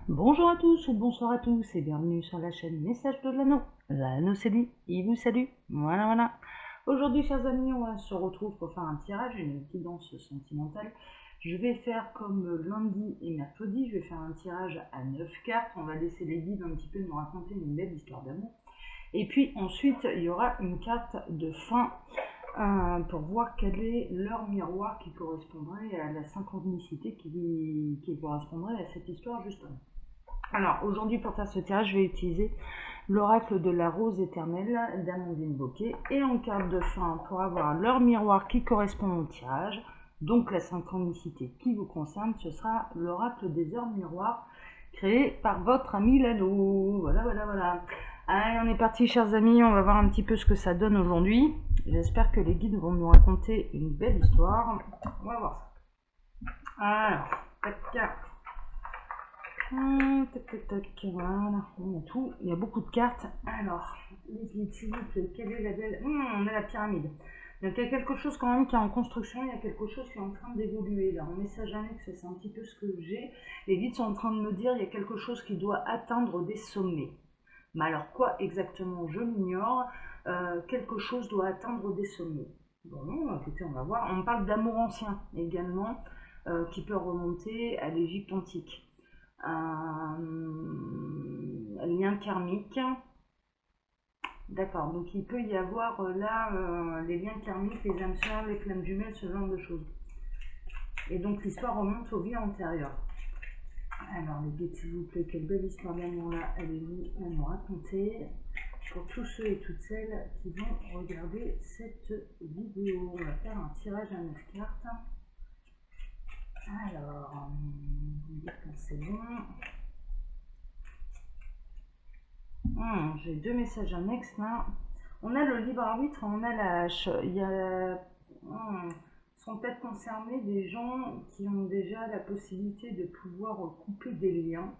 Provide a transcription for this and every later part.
Bonjour à tous ou bonsoir à tous et bienvenue sur la chaîne Message de l'Anneau. L'Anneau c'est dit, il vous salue. Voilà. Aujourd'hui, chers amis, on se retrouve pour faire un tirage, une guidance sentimentale. Je vais faire comme lundi et mercredi, je vais faire un tirage à 9 cartes. On va laisser les guides un petit peu nous raconter une belle histoire d'amour. Et puis ensuite, il y aura une carte de fin pour voir quel est leur miroir qui correspondrait à la synchronicité qui correspondrait à cette histoire justement. Alors aujourd'hui pour faire ce tirage, je vais utiliser l'oracle de la rose éternelle d'Amandine Bocquet et en carte de fin pour avoir leur miroir qui correspond au tirage, donc la synchronicité qui vous concerne, ce sera l'oracle des heures miroirs créé par votre ami Lano. Voilà. Allez, on est parti chers amis, on va voir un petit peu ce que ça donne aujourd'hui. J'espère que les guides vont nous raconter une belle histoire. On va voir ça. Alors, tac. Voilà, on a tout, il y a beaucoup de cartes. Alors, les guides, s'il vous plaît, quelle est la belle... on a la pyramide. Donc il y a quelque chose quand même qui est en construction, il y a quelque chose qui est en train d'évoluer. Là, en message annexe, c'est un petit peu ce que j'ai. Les guides sont en train de me dire il y a quelque chose qui doit atteindre des sommets. Mais alors quoi exactement, je l'ignore. Quelque chose doit atteindre des sommets. Bon, écoutez, on va voir. On parle d'amour ancien également, qui peut remonter à l'Égypte antique. Un lien karmique. D'accord, donc il peut y avoir là les liens karmiques, les âmes sœurs, les flammes jumelles, ce genre de choses. Et donc l'histoire remonte aux vies antérieures. Alors les guides, s'il vous plaît, quelle belle histoire d'amour là allez-vous à nous raconter pour tous ceux et toutes celles qui vont regarder cette vidéo. On va faire un tirage à 9 cartes. Alors, vous dites quand c'est bon. J'ai deux messages annexes là. On a le libre arbitre, on a la hache. Il y a, sont peut-être concernés des gens qui ont déjà la possibilité de pouvoir couper des liens.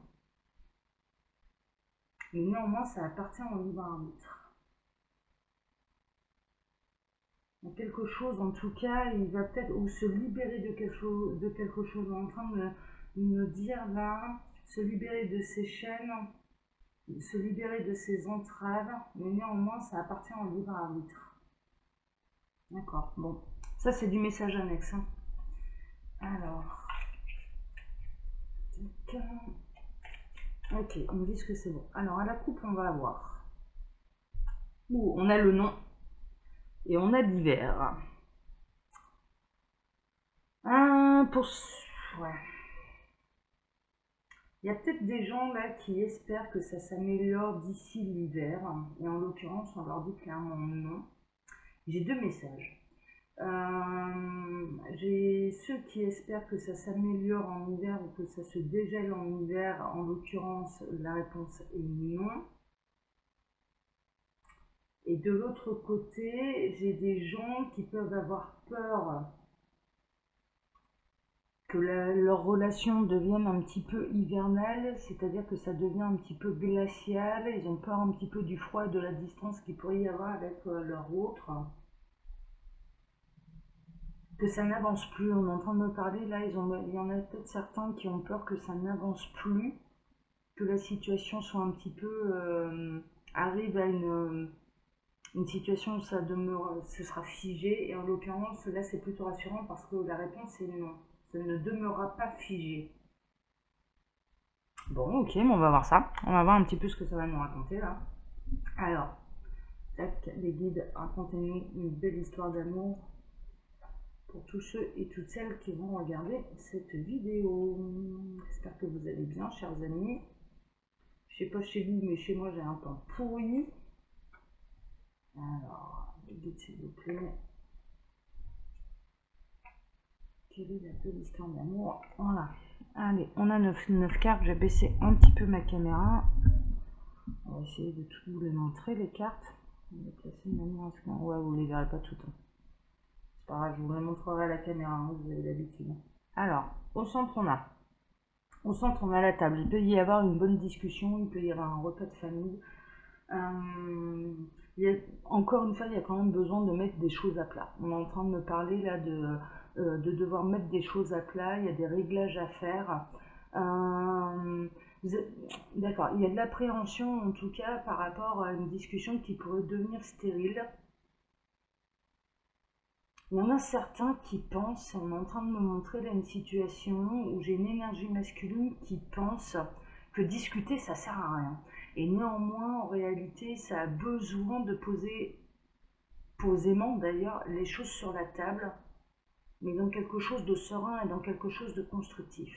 Mais néanmoins, ça appartient au libre arbitre. Donc quelque chose, en tout cas, il va peut-être ou se libérer de quelque chose. On est en train de me dire là, se libérer de ses chaînes, se libérer de ses entraves, mais néanmoins, ça appartient au libre arbitre. D'accord, bon. Ça, c'est du message annexe. Hein. Alors. Ok, on me dit que c'est bon. Alors, à la coupe, on va avoir. On a le nom. Et on a divers. Ouais. Il y a peut-être des gens là qui espèrent que ça s'améliore d'ici l'hiver. Et en l'occurrence, on leur dit clairement non. J'ai deux messages. J'ai ceux qui espèrent que ça s'améliore en hiver ou que ça se dégèle en hiver. En l'occurrence, la réponse est non. Et de l'autre côté, j'ai des gens qui peuvent avoir peur que leur relation devienne un petit peu hivernale, c'est-à-dire que ça devient un petit peu glacial. Ils ont peur un petit peu du froid et de la distance qu'il pourrait y avoir avec leur autre. Que ça n'avance plus. On est en train de me parler, là, il y en a peut-être certains qui ont peur que ça n'avance plus, que la situation soit un petit peu... arrive à une situation où ça demeure, ce sera figé, et en l'occurrence, là, c'est plutôt rassurant parce que la réponse est non. Ça ne demeurera pas figé. Bon, ok, on va voir ça. On va voir un petit peu ce que ça va nous raconter, là. Alors, tac, les guides, racontez-nous une belle histoire d'amour pour tous ceux et toutes celles qui vont regarder cette vidéo. J'espère que vous allez bien, chers amis. Je sais pas chez vous, mais chez moi, j'ai un temps pourri. Alors, les guides, s'il vous plaît. Quelle est la belle histoire d'amour? Voilà. Allez, on a 9 cartes. Je vais baisser un petit peu ma caméra. On va essayer de tout vous les montrer, les cartes. On va placer une manière à ce qu'on... Ouais, vous ne les verrez pas toutes. C'est pas grave, je vous les montrerai à la caméra, hein, vous avez l'habitude. Alors, au centre, on a la table. Il peut y avoir une bonne discussion, il peut y avoir un repas de famille. Encore une fois, il y a quand même besoin de mettre des choses à plat. On est en train de me parler là de devoir mettre des choses à plat. Il y a des réglages à faire. D'accord, il y a de l'appréhension en tout cas par rapport à une discussion qui pourrait devenir stérile. Il y en a certains qui pensent, on est en train de me montrer là une situation où j'ai une énergie masculine qui pense que discuter ça sert à rien. Et néanmoins, en réalité, ça a besoin de poser posément d'ailleurs les choses sur la table, mais dans quelque chose de serein et dans quelque chose de constructif.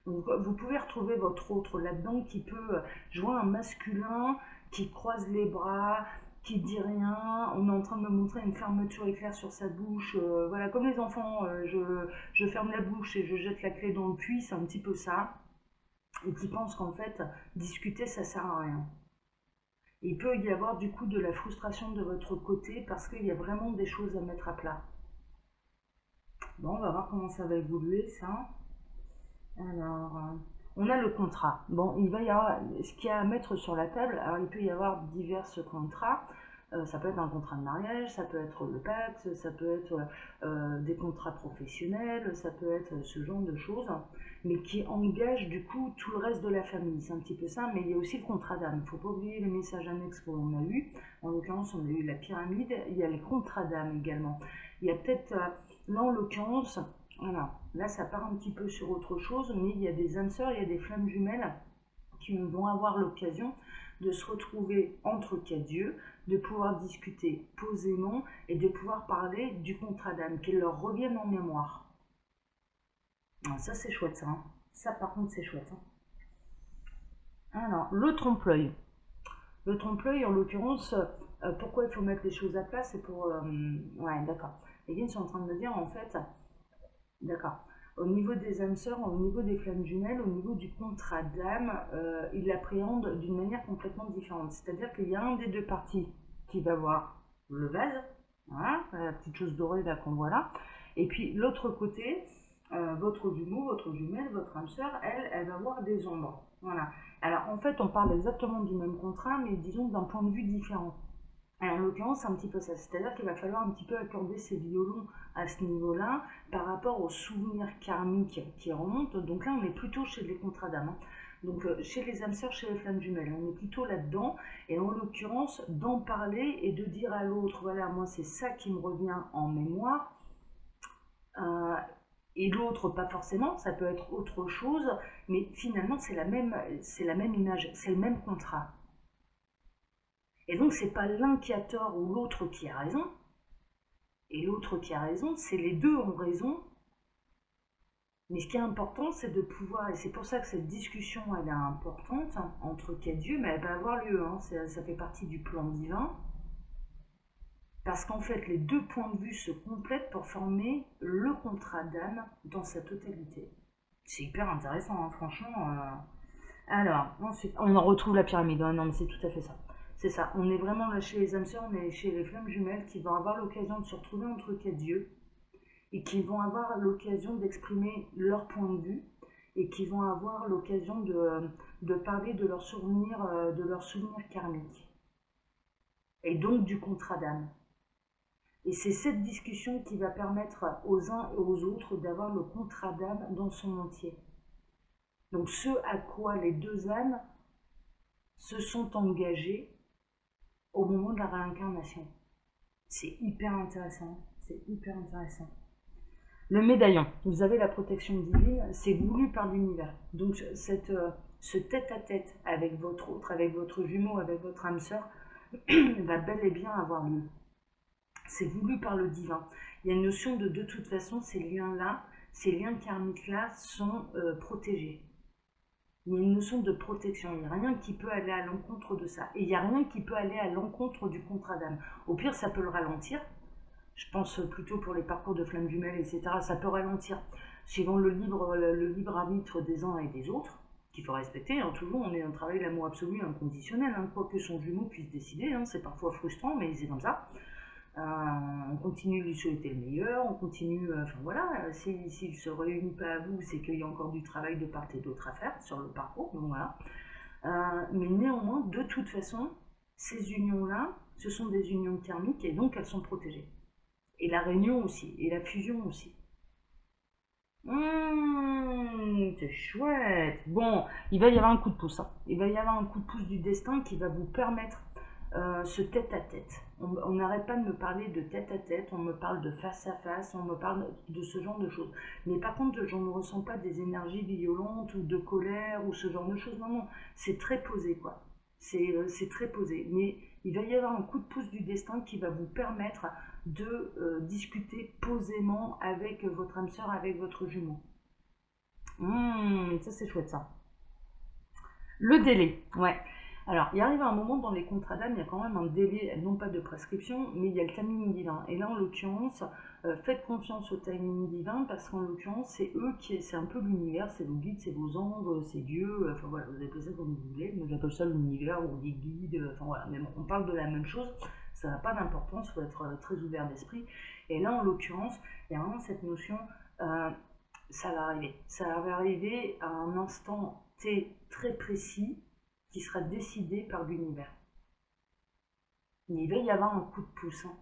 Donc, vous pouvez retrouver votre autre là-dedans qui peut, je vois un masculin qui croise les bras, qui dit rien, on est en train de me montrer une fermeture éclair sur sa bouche, voilà, comme les enfants, je ferme la bouche et je jette la clé dans le puits, c'est un petit peu ça, et qui pense qu'en fait, discuter ça sert à rien. Il peut y avoir du coup de la frustration de votre côté parce qu'il y a vraiment des choses à mettre à plat. Bon, on va voir comment ça va évoluer ça. Alors, on a le contrat. Bon, il va y avoir ce qu'il y a à mettre sur la table. Alors, il peut y avoir divers contrats. Ça peut être un contrat de mariage, ça peut être le pacte, ça peut être des contrats professionnels, ça peut être ce genre de choses, mais qui engagent du coup tout le reste de la famille. C'est un petit peu ça, mais il y a aussi le contrat d'âme. Il ne faut pas oublier les messages annexes qu'on a eu. En l'occurrence, on a eu la pyramide, il y a les contrats d'âme également. Il y a peut-être, là en l'occurrence, voilà, là ça part un petit peu sur autre chose, mais il y a des âmes sœurs, il y a des flammes jumelles qui vont avoir l'occasion de se retrouver entre quatre dieux, de pouvoir discuter posément et de pouvoir parler du contrat d'âme, qu'il leur revienne en mémoire. Alors ça c'est chouette ça, hein. Ça par contre c'est chouette. Hein. Alors, le trompe-l'œil. Le trompe-l'œil en l'occurrence, pourquoi il faut mettre les choses à plat, c'est pour... ouais d'accord. Les gars sont en train de me dire en fait, d'accord. Au niveau des âmes sœurs, au niveau des flammes jumelles, au niveau du contrat d'âme, ils l'appréhendent d'une manière complètement différente. C'est-à-dire qu'il y a un des deux parties qui va voir le vase, voilà, la petite chose dorée là qu'on voit là, et puis l'autre côté, votre jumeau, votre jumelle, votre âme sœur, elle va voir des ombres. Voilà. Alors en fait, on parle exactement du même contrat, mais disons d'un point de vue différent. Et en l'occurrence, c'est un petit peu ça. C'est-à-dire qu'il va falloir un petit peu accorder ses violons à ce niveau-là par rapport aux souvenirs karmiques qui remontent. Donc là, on est plutôt chez les contrats d'âme. Hein. Donc chez les âmes sœurs, chez les flammes jumelles, on est plutôt là-dedans. Et en l'occurrence, d'en parler et de dire à l'autre, voilà, moi c'est ça qui me revient en mémoire. Et l'autre, pas forcément, ça peut être autre chose, mais finalement, c'est la même image, c'est le même contrat. Et donc, c'est pas l'un qui a tort ou l'autre qui a raison. Et l'autre qui a raison, c'est les deux ont raison. Mais ce qui est important, c'est de pouvoir, et c'est pour ça que cette discussion, elle est importante, hein, entre quatre dieux, mais elle va avoir lieu, hein, ça fait partie du plan divin. Parce qu'en fait, les deux points de vue se complètent pour former le contrat d'âme dans sa totalité. C'est hyper intéressant, hein, franchement. Alors, ensuite, on en retrouve la pyramide. Hein, non, mais c'est tout à fait ça. C'est ça. On est vraiment là chez les âmes sœurs, on est chez les flammes jumelles qui vont avoir l'occasion de se retrouver entre quatre dieux et qui vont avoir l'occasion d'exprimer leur point de vue et qui vont avoir l'occasion de parler de leurs souvenirs karmiques et donc du contrat d'âme. Et c'est cette discussion qui va permettre aux uns et aux autres d'avoir le contrat d'âme dans son entier. Donc ce à quoi les deux âmes se sont engagées au moment de la réincarnation. C'est hyper intéressant. C'est hyper intéressant. Le médaillon, vous avez la protection divine, c'est voulu par l'univers. Donc ce tête-à-tête avec votre autre, avec votre jumeau, avec votre âme sœur, va bel et bien avoir lieu. C'est voulu par le divin. Il y a une notion de toute façon, ces liens-là, ces liens karmiques-là sont protégés. Il y a une notion de protection. Il n'y a rien qui peut aller à l'encontre de ça. Et il n'y a rien qui peut aller à l'encontre du contrat d'âme. Au pire, ça peut le ralentir. Je pense plutôt pour les parcours de flammes jumelles, etc. Ça peut ralentir suivant le libre arbitre des uns et des autres, qu'il faut respecter. Hein. Toujours, on est dans un travail d'amour absolu, inconditionnel. Hein. Quoi que son jumeau puisse décider. Hein. C'est parfois frustrant, mais c'est comme ça. On continue de lui souhaiter le meilleur, on continue, enfin voilà, s'il ne se réunit pas à vous, c'est qu'il y a encore du travail de part et d'autre à faire sur le parcours, donc voilà. Mais néanmoins, de toute façon, ces unions-là, ce sont des unions karmiques et donc elles sont protégées. Et la réunion aussi, et la fusion aussi. C'est chouette. Bon, il va y avoir un coup de pouce, hein. Il va y avoir un coup de pouce du destin qui va vous permettre ce tête-à-tête. On n'arrête pas de me parler de tête-à-tête, on me parle de face-à-face, on me parle de ce genre de choses. Mais par contre, je ne ressens pas des énergies violentes ou de colère ou ce genre de choses. Non, non, c'est très posé, quoi. C'est très posé. Mais il va y avoir un coup de pouce du destin qui va vous permettre de discuter posément avec votre âme sœur, avec votre jumeau. Ça c'est chouette ça. Le délai, ouais. Alors, il arrive un moment dans les contrats d'âme, il y a quand même un délai, non pas de prescription, mais il y a le timing divin. Et là, en l'occurrence, faites confiance au timing divin parce qu'en l'occurrence, c'est eux qui, c'est un peu l'univers, c'est vos guides, c'est vos anges, c'est Dieu, enfin voilà, vous appelez ça comme vous voulez, mais j'appelle ça l'univers ou les guides, enfin voilà, mais bon, on parle de la même chose, ça n'a pas d'importance, il faut être très ouvert d'esprit. Et là, en l'occurrence, il y a vraiment cette notion, euh, ça va arriver à un instant T très précis qui sera décidé par l'univers. Mais il va y avoir un coup de pouce, hein.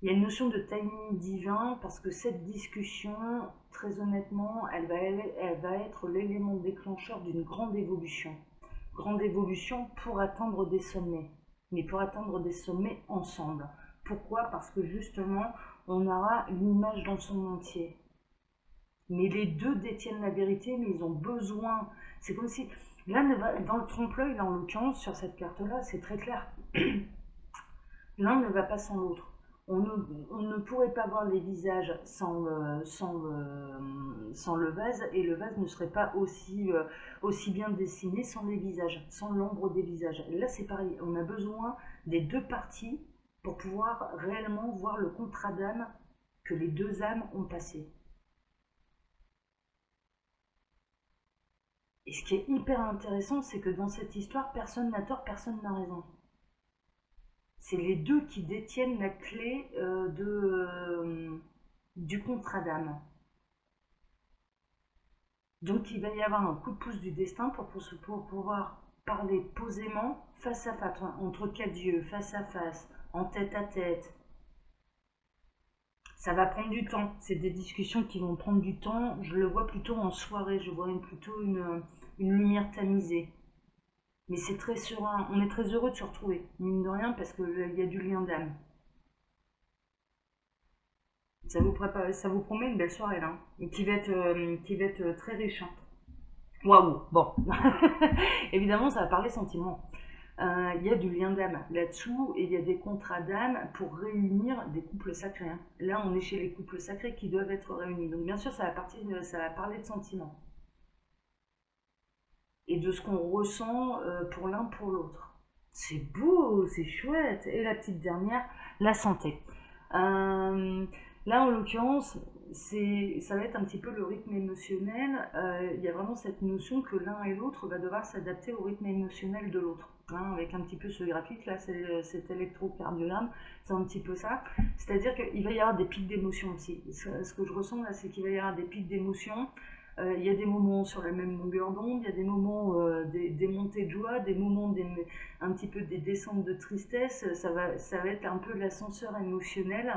Il y a une notion de timing divin parce que cette discussion, très honnêtement, elle va être l'élément déclencheur d'une grande évolution. Grande évolution pour atteindre des sommets, mais pour atteindre des sommets ensemble. Pourquoi? Parce que justement, on aura l'image dans son entier. Mais les deux détiennent la vérité, mais ils ont besoin. C'est comme si, là, dans le trompe-l'œil, là, en l'occurrence, sur cette carte-là, c'est très clair. L'un ne va pas sans l'autre. On ne pourrait pas voir les visages sans le vase, et le vase ne serait pas aussi bien dessiné sans les visages, sans l'ombre des visages. Là, c'est pareil, on a besoin des deux parties pour pouvoir réellement voir le contrat d'âme que les deux âmes ont passé. Et ce qui est hyper intéressant, c'est que dans cette histoire, personne n'a tort, personne n'a raison. C'est les deux qui détiennent la clé du contrat d'âme. Donc il va y avoir un coup de pouce du destin pour pouvoir parler posément, face à face, entre quatre yeux, face à face, en tête à tête. Ça va prendre du temps. C'est des discussions qui vont prendre du temps. Je le vois plutôt en soirée. Je vois plutôt une lumière tamisée. Mais c'est très serein. On est très heureux de se retrouver, mine de rien, parce qu'il y a du lien d'âme. Ça vous promet une belle soirée là, et qui va être très riche, hein. Waouh, bon. Évidemment, ça va parler sentiments. Il y a du lien d'âme là-dessous et il y a des contrats d'âme pour réunir des couples sacrés, hein. Là, on est chez les couples sacrés qui doivent être réunis. Donc, bien sûr, ça va parler de sentiments et de ce qu'on ressent pour l'un pour l'autre. C'est beau, c'est chouette. Et la petite dernière, la santé. Là, en l'occurrence, ça va être un petit peu le rythme émotionnel. Il y a vraiment cette notion que l'un et l'autre va devoir s'adapter au rythme émotionnel de l'autre. Hein, avec un petit peu ce graphique là, cet électrocardiogramme, c'est un petit peu ça. C'est-à-dire qu'il va y avoir des pics d'émotion aussi. Ce que je ressens là, c'est qu'il va y avoir des pics d'émotion. Il y a des moments sur la même longueur d'onde, il y a des moments, des montées de joie, des moments, un petit peu des descentes de tristesse. Ça va être un peu l'ascenseur émotionnel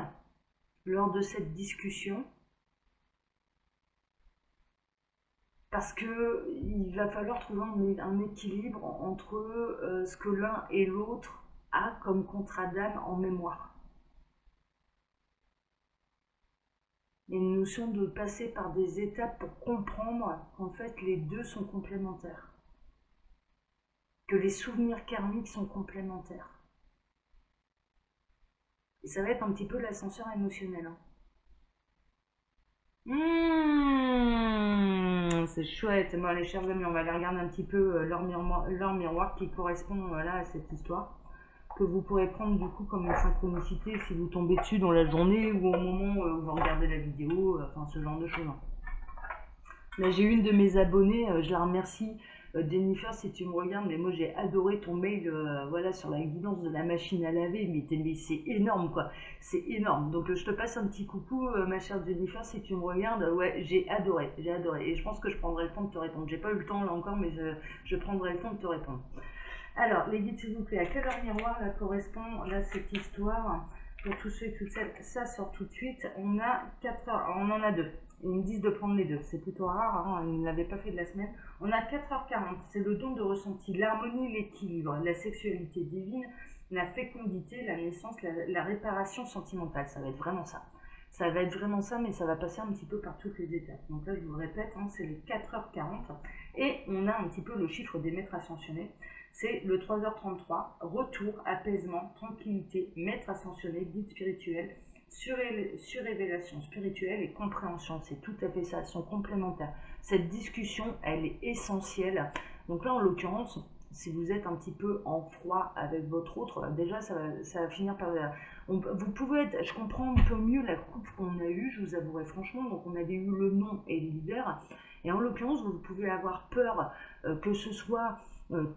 lors de cette discussion. Parce que il va falloir trouver un équilibre entre ce que l'un et l'autre a comme contrat d'âme en mémoire. Il y a une notion de passer par des étapes pour comprendre qu'en fait les deux sont complémentaires. Que les souvenirs karmiques sont complémentaires. Et ça va être un petit peu l'ascenseur émotionnel, hein. C'est chouette. Bon, les chers amis, on va aller regarder un petit peu leur miroir qui correspond là à cette histoire. Que vous pourrez prendre du coup comme une synchronicité si vous tombez dessus dans la journée ou au moment où vous regardez la vidéo, enfin ce genre de choses. Là, j'ai une de mes abonnées, je la remercie. Jennifer, si tu me regardes, mais moi j'ai adoré ton mail, voilà, sur la guidance de la machine à laver, mais c'est énorme quoi, c'est énorme. Donc je te passe un petit coucou, ma chère Jennifer, si tu me regardes, ouais, j'ai adoré, et je pense que je prendrai le temps de te répondre. J'ai pas eu le temps là encore, mais je prendrai le temps de te répondre. Alors, les guides, s'il vous plaît, à quel heure miroir là correspond là cette histoire pour tous ceux et toutes celles, ça sort tout de suite. On a 4 heures, on en a 2. Ils me disent de prendre les 2, c'est plutôt rare, hein, ils ne l'avaient pas fait de la semaine. On a 4h40, c'est le don de ressenti, l'harmonie, l'équilibre, la sexualité divine, la fécondité, la naissance, la réparation sentimentale. Ça va être vraiment ça. Ça va être vraiment ça, mais ça va passer un petit peu par toutes les étapes. Donc là, je vous le répète, hein, c'est les 4h40. Et on a un petit peu le chiffre des maîtres ascensionnés. C'est le 3h33, retour, apaisement, tranquillité, maître ascensionné, guide spirituel, surrévélation spirituelle et compréhension. C'est tout à fait ça, elles sont complémentaires. Cette discussion, elle est essentielle. Donc là, en l'occurrence, si vous êtes un petit peu en froid avec votre autre, déjà, ça va finir par... vous pouvez être, je comprends un peu mieux la coupe qu'on a eue, je vous avouerai franchement. Donc on avait eu le non et le leader. Et en l'occurrence, vous pouvez avoir peur que ce soit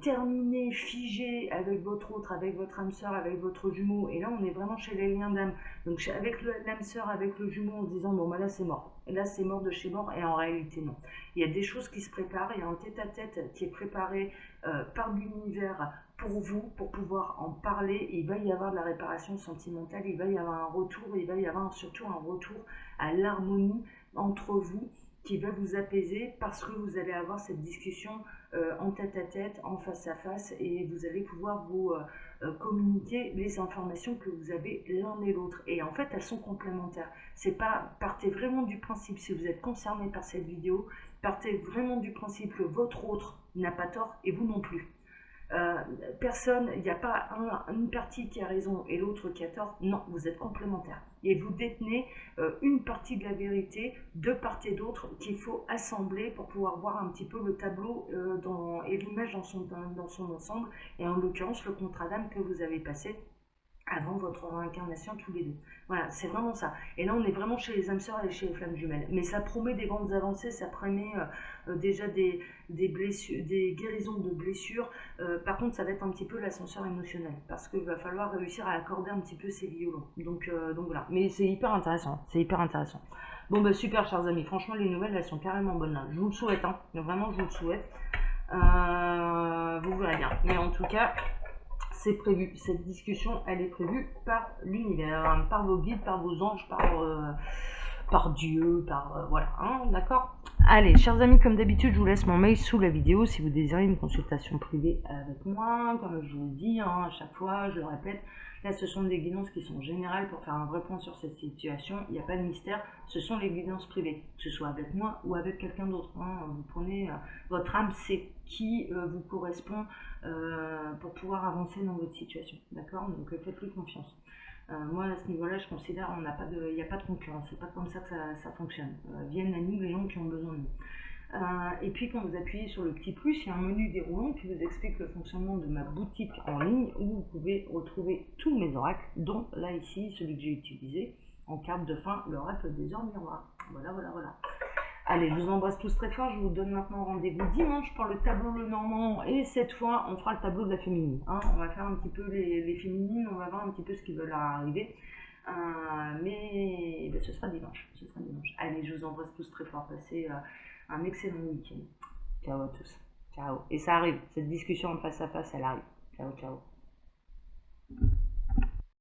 terminé, figé avec votre autre, avec votre âme sœur, avec votre jumeau. Et là, on est vraiment chez les liens d'âme. Donc avec l'âme sœur, avec le jumeau, en se disant, bon, bah là, c'est mort. Et là, c'est mort de chez mort. Et en réalité, non. Il y a des choses qui se préparent. Il y a un tête-à-tête qui est préparé par l'univers pour vous, pour pouvoir en parler. Il va y avoir de la réparation sentimentale. Il va y avoir un retour. Il va y avoir surtout un retour à l'harmonie entre vous, qui va vous apaiser parce que vous allez avoir cette discussion en tête-à-tête, en face-à-face, et vous allez pouvoir vous communiquer les informations que vous avez l'un et l'autre. Et en fait, elles sont complémentaires. C'est pas, partez vraiment du principe, si vous êtes concerné par cette vidéo, partez vraiment du principe que votre autre n'a pas tort et vous non plus. Personne, il n'y a pas une partie qui a raison et l'autre qui a tort. Non, vous êtes complémentaires. Et vous détenez une partie de la vérité de part et d'autre qu'il faut assembler pour pouvoir voir un petit peu le tableau et l'image dans son ensemble. Et en l'occurrence, le contrat d'âme que vous avez passé avant votre réincarnation tous les deux. Voilà, c'est vraiment ça. Et là, on est vraiment chez les âmes sœurs et chez les flammes jumelles. Mais ça promet des grandes avancées, ça promet déjà des blessures, des guérisons de blessures. Par contre, ça va être un petit peu l'ascenseur émotionnel, parce qu'il va falloir réussir à accorder un petit peu ces violons. Donc voilà. Mais c'est hyper intéressant, c'est hyper intéressant. Bon, bah super, chers amis. Franchement, les nouvelles, elles sont carrément bonnes là. Je vous le souhaite, hein. Vraiment, je vous le souhaite. Vous verrez bien. Mais en tout cas, c'est prévu, cette discussion, elle est prévue par l'univers, par vos guides, par vos anges, par Dieu, voilà, hein, d'accord. Allez, chers amis, comme d'habitude, je vous laisse mon mail sous la vidéo si vous désirez une consultation privée avec moi. Comme je vous le dis, hein, à chaque fois, je le répète, là, ce sont des guidances qui sont générales pour faire un vrai point sur cette situation. Il n'y a pas de mystère, ce sont les guidances privées, que ce soit avec moi ou avec quelqu'un d'autre. Hein. Vous prenez votre âme, c'est qui vous correspond pour pouvoir avancer dans votre situation, d'accord. Donc faites-lui confiance. Moi à ce niveau-là, je considère qu'il n'y a pas de concurrence, c'est pas comme ça que ça fonctionne. Viennent à nous les gens qui ont besoin de nous. Et puis quand vous appuyez sur le petit plus, il y a un menu déroulant qui vous explique le fonctionnement de ma boutique en ligne où vous pouvez retrouver tous mes oracles, dont là ici, celui que j'ai utilisé en carte de fin, l'oracle des heures miroirs. Voilà, voilà, voilà. Allez, je vous embrasse tous très fort. Je vous donne maintenant rendez-vous dimanche pour le tableau Lenormand. Et cette fois, on fera le tableau de la féminine. Hein, on va faire un petit peu les féminines. On va voir un petit peu ce qui veut leur arriver. Mais ben, ce sera dimanche. Ce sera dimanche. Allez, je vous embrasse tous très fort. Passez un excellent week-end. Ciao à tous. Ciao. Et ça arrive. Cette discussion en face à face, elle arrive. Ciao, ciao.